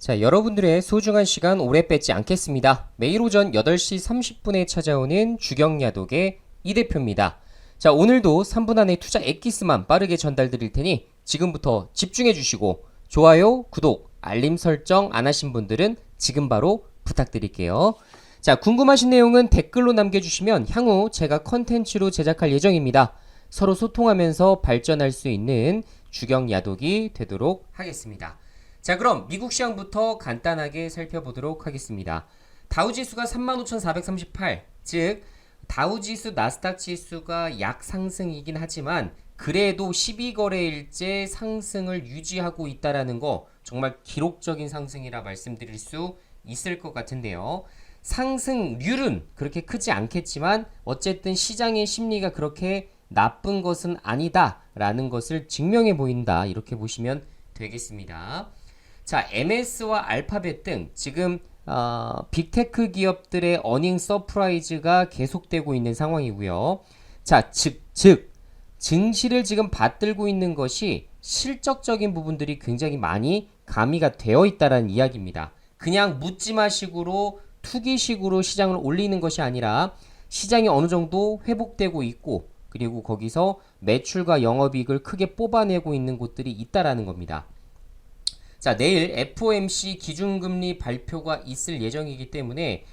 자, 여러분들의 소중한 시간 오래 뺏지 않겠습니다. 매일 오전 8시 30분에 찾아오는 주경야독의 이 대표입니다. 자, 오늘도 3분 안에 투자 엑기스만 빠르게 전달드릴 테니 지금부터 집중해 주시고 좋아요, 구독, 알림 설정 안 하신 분들은 지금 바로 부탁드릴게요. 자, 궁금하신 내용은 댓글로 남겨주시면 향후 제가 컨텐츠로 제작할 예정입니다. 서로 소통하면서 발전할 수 있는 주경야독이 되도록 하겠습니다. 자, 그럼 미국 시장부터 간단하게 살펴보도록 하겠습니다. 다우지수가 35,438, 즉 다우지수 나스닥 지수가 약 상승이긴 하지만 그래도 12거래일째 상승을 유지하고 있다라는 거 정말 기록적인 상승이라 말씀드릴 수 있을 것 같은데요. 상승률은 그렇게 크지 않겠지만 어쨌든 시장의 심리가 그렇게 나쁜 것은 아니다라는 것을 증명해 보인다, 이렇게 보시면 되겠습니다. 자, MS와 알파벳 등 지금 빅테크 기업들의 어닝 서프라이즈가 계속되고 있는 상황이고요. 자, 즉 증시를 지금 받들고 있는 것이 실적적인 부분들이 굉장히 많이 가미가 되어 있다는 이야기입니다. 그냥 묻지마식으로 투기식으로 시장을 올리는 것이 아니라 시장이 어느 정도 회복되고 있고, 그리고 거기서 매출과 영업이익을 크게 뽑아내고 있는 곳들이 있다라는 겁니다. 자, 내일 FOMC 기준금리 발표가 있을 예정이기 때문에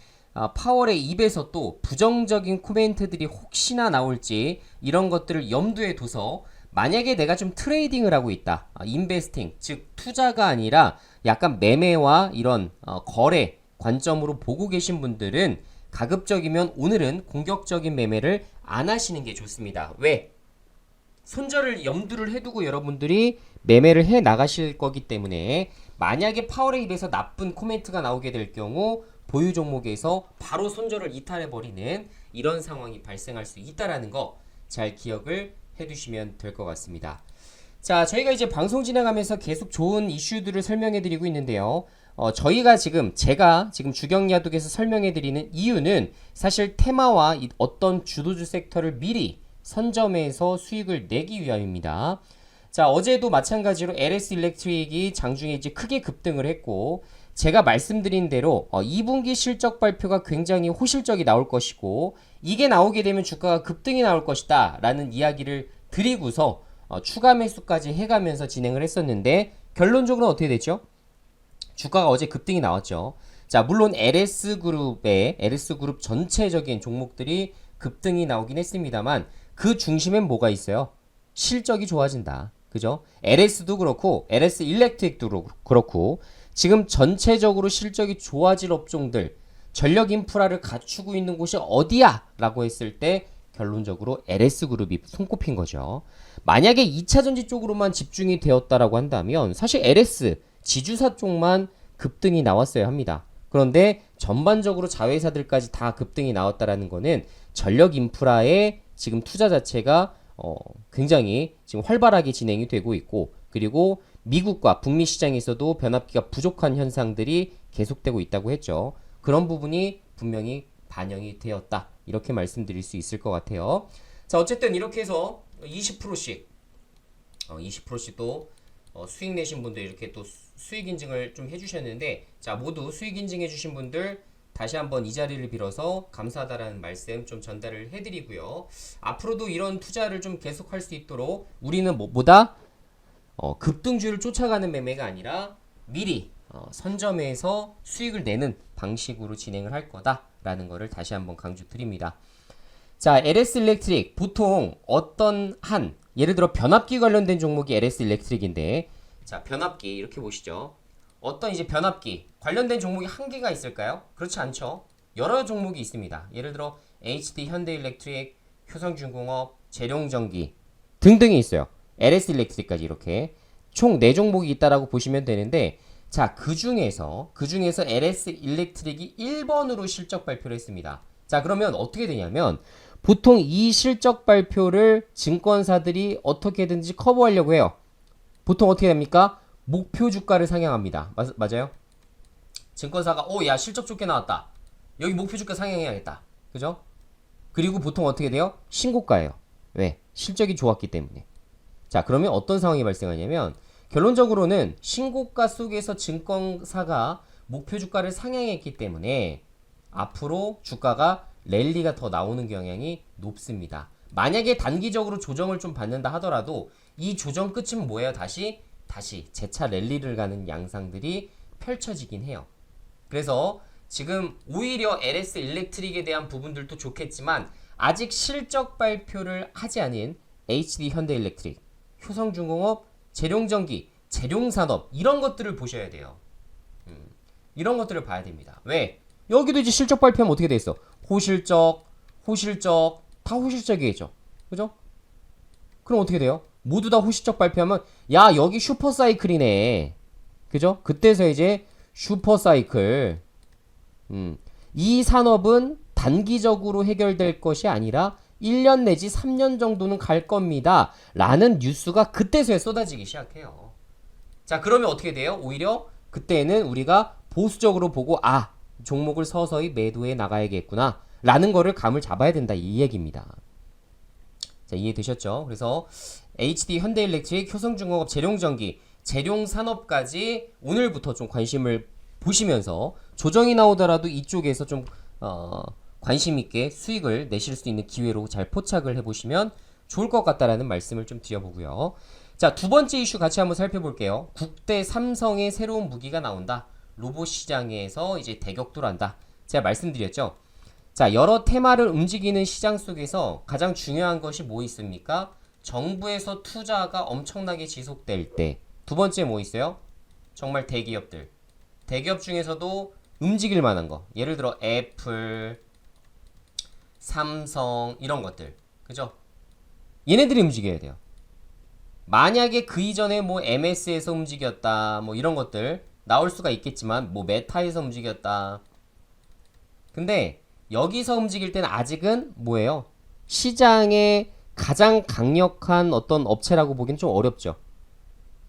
파월의 입에서 또 부정적인 코멘트들이 혹시나 나올지 이런 것들을 염두에 둬서 만약에 내가 좀 트레이딩을 하고 있다, 인베스팅, 즉 투자가 아니라 약간 매매와 이런 거래 관점으로 보고 계신 분들은 가급적이면 오늘은 공격적인 매매를 안 하시는 게 좋습니다. 왜? 손절을 염두를 해두고 여러분들이 매매를 해 나가실 거기 때문에 만약에 파월의 입에서 나쁜 코멘트가 나오게 될 경우 보유 종목에서 바로 손절을 이탈해 버리는 이런 상황이 발생할 수 있다라는 거 잘 기억을 해두시면 될 것 같습니다. 자, 저희가 이제 방송 진행하면서 계속 좋은 이슈들을 설명해 드리고 있는데요. 제가 지금 주경야독에서 설명해 드리는 이유는 사실 테마와 어떤 주도주 섹터를 미리 선점해서 수익을 내기 위함입니다. 자, 어제도 마찬가지로 LS 일렉트릭이 장중에 이제 크게 급등을 했고, 제가 말씀드린 대로 2분기 실적 발표가 굉장히 호실적이 나올 것이고, 이게 나오게 되면 주가가 급등이 나올 것이다 라는 이야기를 드리고서 추가 매수까지 해가면서 진행을 했었는데, 결론적으로 어떻게 됐죠? 주가가 어제 급등이 나왔죠. 자, 물론 LS그룹 전체적인 종목들이 급등이 나오긴 했습니다만 그 중심엔 뭐가 있어요? 실적이 좋아진다. 그죠? LS도 그렇고 LS 일렉트릭도 그렇고 지금 전체적으로 실적이 좋아질 업종들, 전력 인프라를 갖추고 있는 곳이 어디야? 라고 했을 때 결론적으로 LS그룹이 손꼽힌 거죠. 만약에 2차전지 쪽으로만 집중이 되었다라고 한다면 사실 LS 지주사 쪽만 급등이 나왔어야 합니다. 그런데 전반적으로 자회사들까지 다 급등이 나왔다라는 거는 전력 인프라의 지금 투자 자체가 굉장히 지금 활발하게 진행이 되고 있고, 그리고 미국과 북미 시장에서도 변압기가 부족한 현상들이 계속되고 있다고 했죠. 그런 부분이 분명히 반영이 되었다, 이렇게 말씀드릴 수 있을 것 같아요. 자, 어쨌든 이렇게 해서 20%씩 또 수익 내신 분들 이렇게 또 수익 인증을 좀 해주셨는데, 자, 모두 수익 인증 해주신 분들 다시 한번 이 자리를 빌어서 감사하다라는 말씀 좀 전달을 해드리고요. 앞으로도 이런 투자를 좀 계속할 수 있도록 우리는 뭐보다 급등주를 쫓아가는 매매가 아니라 미리 선점해서 수익을 내는 방식으로 진행을 할 거다라는 것을 다시 한번 강조 드립니다. 자, LS 일렉트릭 보통 예를 들어 변압기 관련된 종목이 LS 일렉트릭인데, 자, 변압기 이렇게 보시죠. 어떤 이제 변압기 관련된 종목이 한 개가 있을까요? 그렇지 않죠. 여러 종목이 있습니다. 예를 들어 HD 현대일렉트릭, 효성중공업, 재룡전기 등등이 있어요. LS 일렉트릭까지 이렇게 총 4종목이 있다라고 보시면 되는데, 자, 그 중에서 LS 일렉트릭이 1번으로 실적 발표를 했습니다. 자, 그러면 어떻게 되냐면 보통 이 실적 발표를 증권사들이 어떻게든지 커버하려고 해요. 보통 어떻게 됩니까? 목표 주가를 상향합니다. 맞아요? 증권사가 야, 실적 좋게 나왔다, 여기 목표 주가 상향해야겠다, 그죠? 그리고 보통 어떻게 돼요? 신고가예요. 왜? 실적이 좋았기 때문에. 자, 그러면 어떤 상황이 발생하냐면 결론적으로는 신고가 속에서 증권사가 목표 주가를 상향했기 때문에 앞으로 주가가 랠리가 더 나오는 경향이 높습니다. 만약에 단기적으로 조정을 좀 받는다 하더라도 이 조정 끝은 뭐예요? 다시 재차 랠리를 가는 양상들이 펼쳐지긴 해요. 그래서 지금 오히려 LS 일렉트릭에 대한 부분들도 좋겠지만 아직 실적 발표를 하지 않은 HD 현대일렉트릭, 효성중공업, 재룡전기, 재룡산업 이런 것들을 보셔야 돼요. 이런 것들을 봐야 됩니다. 왜? 여기도 이제 실적 발표하면 어떻게 돼 있어? 호실적 다 호실적이겠죠. 그죠? 그럼 어떻게 돼요? 모두 다 호실적 발표하면 야 여기 슈퍼사이클이네. 그죠? 그때서 이제 슈퍼사이클 이 산업은 단기적으로 해결될 것이 아니라 1년 내지 3년 정도는 갈 겁니다. 라는 뉴스가 그때서야 쏟아지기 시작해요. 자, 그러면 어떻게 돼요? 오히려 그때는 우리가 보수적으로 보고 종목을 서서히 매도해 나가야겠구나 라는 거를 감을 잡아야 된다 이 얘기입니다. 자, 이해되셨죠? 그래서 HD 현대일렉트릭, 효성중공업, 재룡전기, 재룡산업까지 오늘부터 좀 관심을 보시면서 조정이 나오더라도 이쪽에서 좀 관심 있게 수익을 내실 수 있는 기회로 잘 포착을 해보시면 좋을 것 같다라는 말씀을 좀 드려보고요. 자, 두 번째 이슈 같이 한번 살펴볼게요. 국대 삼성의 새로운 무기가 나온다. 로봇 시장에서 이제 대격돌 한다. 제가 말씀드렸죠. 자, 여러 테마를 움직이는 시장 속에서 가장 중요한 것이 뭐 있습니까? 정부에서 투자가 엄청나게 지속될 때. 두 번째 뭐 있어요? 정말 대기업들. 대기업 중에서도 움직일 만한 거. 예를 들어 애플, 삼성 이런 것들. 그죠? 얘네들이 움직여야 돼요. 만약에 그 이전에 뭐 MS에서 움직였다. 뭐 이런 것들 나올 수가 있겠지만 뭐 메타에서 움직였다. 근데 여기서 움직일 때는 아직은 뭐예요? 시장에 가장 강력한 어떤 업체라고 보기는 좀 어렵죠.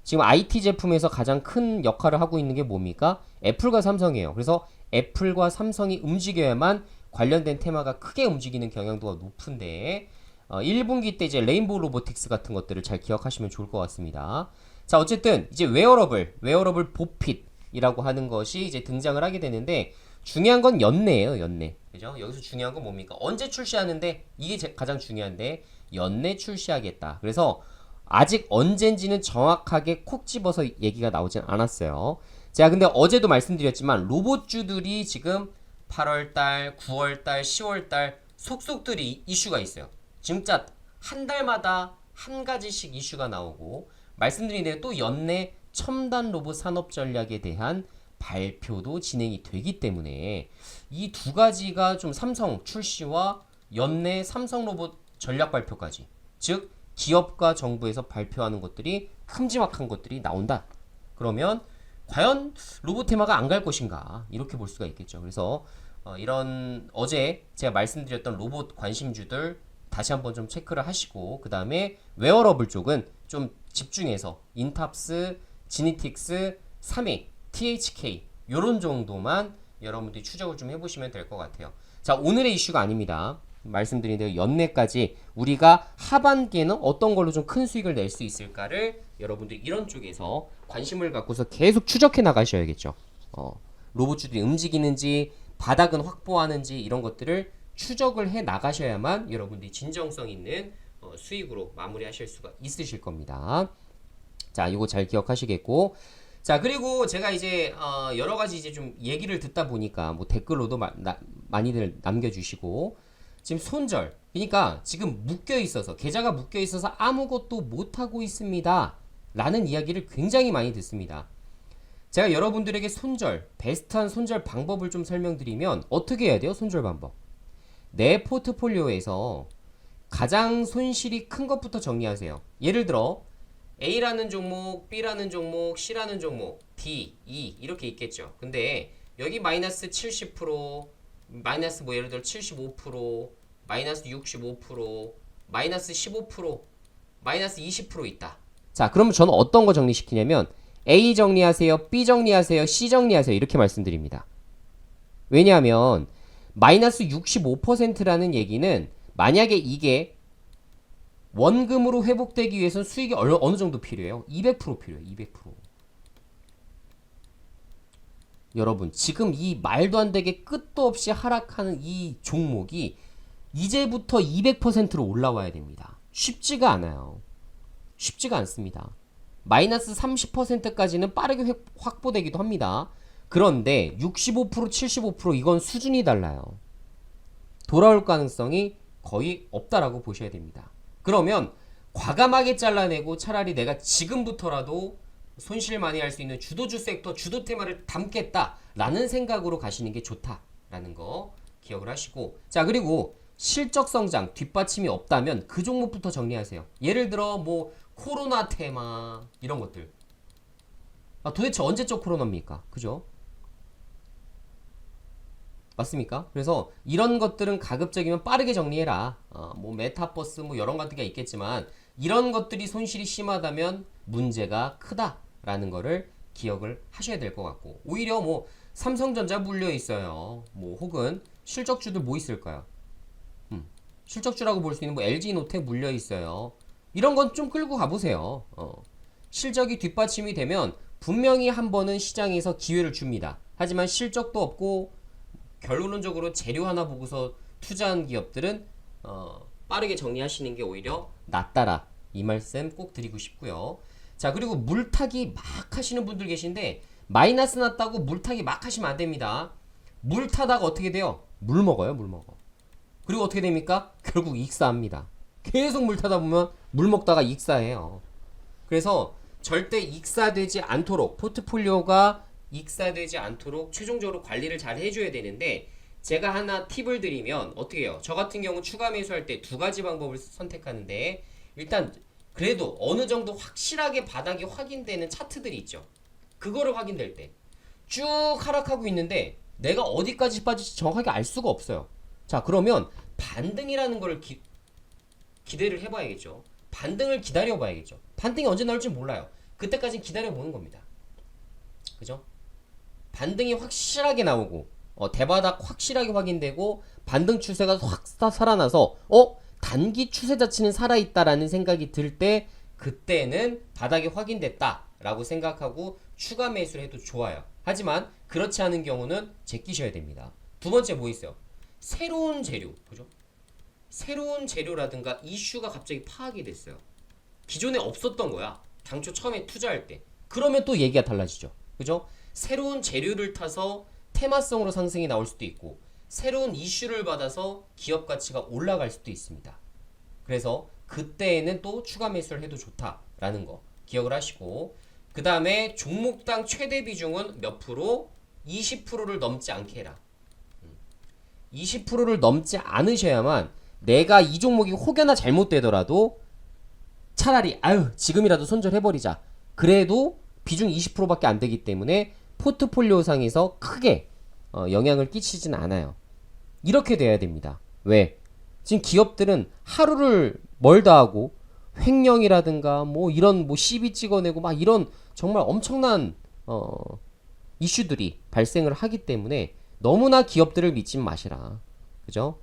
지금 IT 제품에서 가장 큰 역할을 하고 있는 게 뭡니까? 애플과 삼성이에요. 그래서 애플과 삼성이 움직여야만 관련된 테마가 크게 움직이는 경향도가 높은데 1분기 때 이제 레인보우 로보틱스 같은 것들을 잘 기억하시면 좋을 것 같습니다. 자, 어쨌든 이제 웨어러블 보핏이라고 하는 것이 이제 등장을 하게 되는데 중요한 건 연내예요, 연내. 그죠? 여기서 중요한 건 뭡니까? 언제 출시하는데 이게 가장 중요한데 연내 출시하겠다. 그래서 아직 언젠지는 정확하게 콕 집어서 얘기가 나오진 않았어요. 제가 근데 어제도 말씀드렸지만 로봇주들이 지금 8월달, 9월달, 10월달 속속들이 이슈가 있어요. 진짜 한 달마다 한 가지씩 이슈가 나오고 말씀드린 대로 또 연내 첨단 로봇 산업 전략에 대한 발표도 진행이 되기 때문에 이 두 가지가 좀 삼성 출시와 연내 삼성 로봇 전략 발표까지 즉 기업과 정부에서 발표하는 것들이 큼지막한 것들이 나온다. 그러면 과연 로봇 테마가 안 갈 것인가 이렇게 볼 수가 있겠죠. 그래서 이런 어제 제가 말씀드렸던 로봇 관심주들 다시 한번 좀 체크를 하시고 그 다음에 웨어러블 쪽은 좀 집중해서 인탑스, 지니틱스, 3위, THK 요런 정도만 여러분들이 추적을 좀 해보시면 될 것 같아요. 자, 오늘의 이슈가 아닙니다. 말씀드린 대로 연내까지 우리가 하반기에는 어떤 걸로 좀 큰 수익을 낼 수 있을까를 여러분들 이런 쪽에서 관심을 갖고서 계속 추적해 나가셔야겠죠. 로봇주들이 움직이는지 바닥은 확보하는지 이런 것들을 추적을 해 나가셔야만 여러분들이 진정성 있는 수익으로 마무리하실 수가 있으실 겁니다. 자, 이거 잘 기억하시겠고, 자, 그리고 제가 이제 여러 가지 이제 좀 얘기를 듣다 보니까 뭐 댓글로도 많이들 남겨주시고 지금 손절, 그러니까 지금 묶여 있어서 계좌가 묶여 있어서 아무것도 못 하고 있습니다. 라는 이야기를 굉장히 많이 듣습니다. 제가 여러분들에게 손절, 베스트한 손절 방법을 좀 설명드리면 어떻게 해야 돼요? 손절 방법. 내 포트폴리오에서 가장 손실이 큰 것부터 정리하세요. 예를 들어 A라는 종목, B라는 종목, C라는 종목, D, E 이렇게 있겠죠. 근데 여기 마이너스 70%, 마이너스 뭐 예를 들어 75%, 마이너스 65%, 마이너스 15%, 마이너스 20% 있다. 자, 그러면 저는 어떤 거 정리시키냐면 A 정리하세요, B 정리하세요, C 정리하세요 이렇게 말씀드립니다. 왜냐하면 마이너스 65%라는 얘기는 만약에 이게 원금으로 회복되기 위해서는 수익이 어느 정도 필요해요? 200% 필요해요. 200%. 여러분 지금 이 말도 안 되게 끝도 없이 하락하는 이 종목이 이제부터 200%로 올라와야 됩니다. 쉽지가 않아요. 쉽지가 않습니다. 마이너스 30%까지는 빠르게 확보되기도 합니다. 그런데 65%, 75% 이건 수준이 달라요. 돌아올 가능성이 거의 없다라고 보셔야 됩니다. 그러면 과감하게 잘라내고 차라리 내가 지금부터라도 손실 많이 할 수 있는 주도주 섹터, 주도 테마를 담겠다라는 생각으로 가시는 게 좋다라는 거 기억을 하시고, 자 그리고 실적 성장 뒷받침이 없다면 그 종목부터 정리하세요. 예를 들어 뭐 코로나 테마 이런 것들. 도대체 언제적 코로나입니까? 그죠? 맞습니까? 그래서 이런 것들은 가급적이면 빠르게 정리해라. 뭐 메타버스 뭐 여러 가지가 있겠지만 이런 것들이 손실이 심하다면 문제가 크다라는 거를 기억을 하셔야 될 것 같고, 오히려 뭐 삼성전자 물려 있어요. 뭐 혹은 실적주들 뭐 있을까요? 실적주라고 볼 수 있는 뭐 LG노텍 물려 있어요. 이런 건 좀 끌고 가보세요. 실적이 뒷받침이 되면 분명히 한 번은 시장에서 기회를 줍니다. 하지만 실적도 없고 결론적으로 재료 하나 보고서 투자한 기업들은 빠르게 정리하시는 게 오히려 낫다라, 이 말씀 꼭 드리고 싶고요. 자 그리고 물타기 막 하시는 분들 계신데 마이너스 났다고 물타기 막 하시면 안 됩니다. 물 타다가 어떻게 돼요? 물 먹어요. 물 먹어. 그리고 어떻게 됩니까? 결국 익사합니다. 계속 물 타다 보면 물 먹다가 익사해요. 그래서 절대 익사되지 않도록, 포트폴리오가 익사되지 않도록 최종적으로 관리를 잘 해줘야 되는데, 제가 하나 팁을 드리면 어떻게 해요? 저 같은 경우 추가 매수할 때 두 가지 방법을 선택하는데, 일단 그래도 어느 정도 확실하게 바닥이 확인되는 차트들이 있죠. 그거를 확인될 때 쭉 하락하고 있는데 내가 어디까지 빠질지 정확하게 알 수가 없어요. 자 그러면 반등이라는 걸 기대를 해봐야겠죠. 반등을 기다려봐야겠죠. 반등이 언제 나올지 몰라요. 그때까지는 기다려보는 겁니다. 그죠? 반등이 확실하게 나오고 대바닥 확실하게 확인되고 반등 추세가 확 살아나서 단기 추세 자체는 살아있다라는 생각이 들 때, 그때는 바닥이 확인됐다라고 생각하고 추가 매수를 해도 좋아요. 하지만 그렇지 않은 경우는 제끼셔야 됩니다. 두 번째 뭐 있어요? 새로운 재료, 그죠? 새로운 재료라든가 이슈가 갑자기 파악이 됐어요. 기존에 없었던 거야. 당초 처음에 투자할 때. 그러면 또 얘기가 달라지죠. 그죠? 새로운 재료를 타서 테마성으로 상승이 나올 수도 있고, 새로운 이슈를 받아서 기업 가치가 올라갈 수도 있습니다. 그래서 그때에는 또 추가 매수를 해도 좋다라는 거 기억을 하시고, 그 다음에 종목당 최대 비중은 몇 프로? 20%를 넘지 않게 해라. 20%를 넘지 않으셔야만 내가 이 종목이 혹여나 잘못되더라도 차라리 지금이라도 손절해버리자. 그래도 비중 20%밖에 안 되기 때문에 포트폴리오 상에서 크게 영향을 끼치진 않아요. 이렇게 돼야 됩니다. 왜? 지금 기업들은 하루를 멀다 하고 횡령이라든가 뭐 이런 뭐 시비 찍어내고 막 이런 정말 엄청난 이슈들이 발생을 하기 때문에 너무나 기업들을 믿지 마시라. 그죠?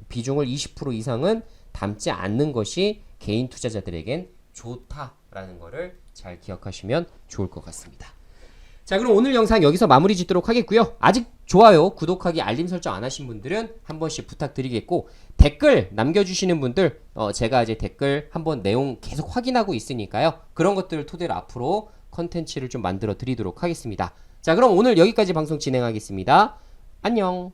비중을 20% 이상은 담지 않는 것이 개인 투자자들에겐 좋다라는 거를 잘 기억하시면 좋을 것 같습니다. 자 그럼 오늘 영상 여기서 마무리 짓도록 하겠고요. 아직 좋아요, 구독하기, 알림 설정 안 하신 분들은 한 번씩 부탁드리겠고, 댓글 남겨주시는 분들 제가 이제 댓글 한번 내용 계속 확인하고 있으니까요. 그런 것들을 토대로 앞으로 컨텐츠를 좀 만들어 드리도록 하겠습니다. 자 그럼 오늘 여기까지 방송 진행하겠습니다. 안녕.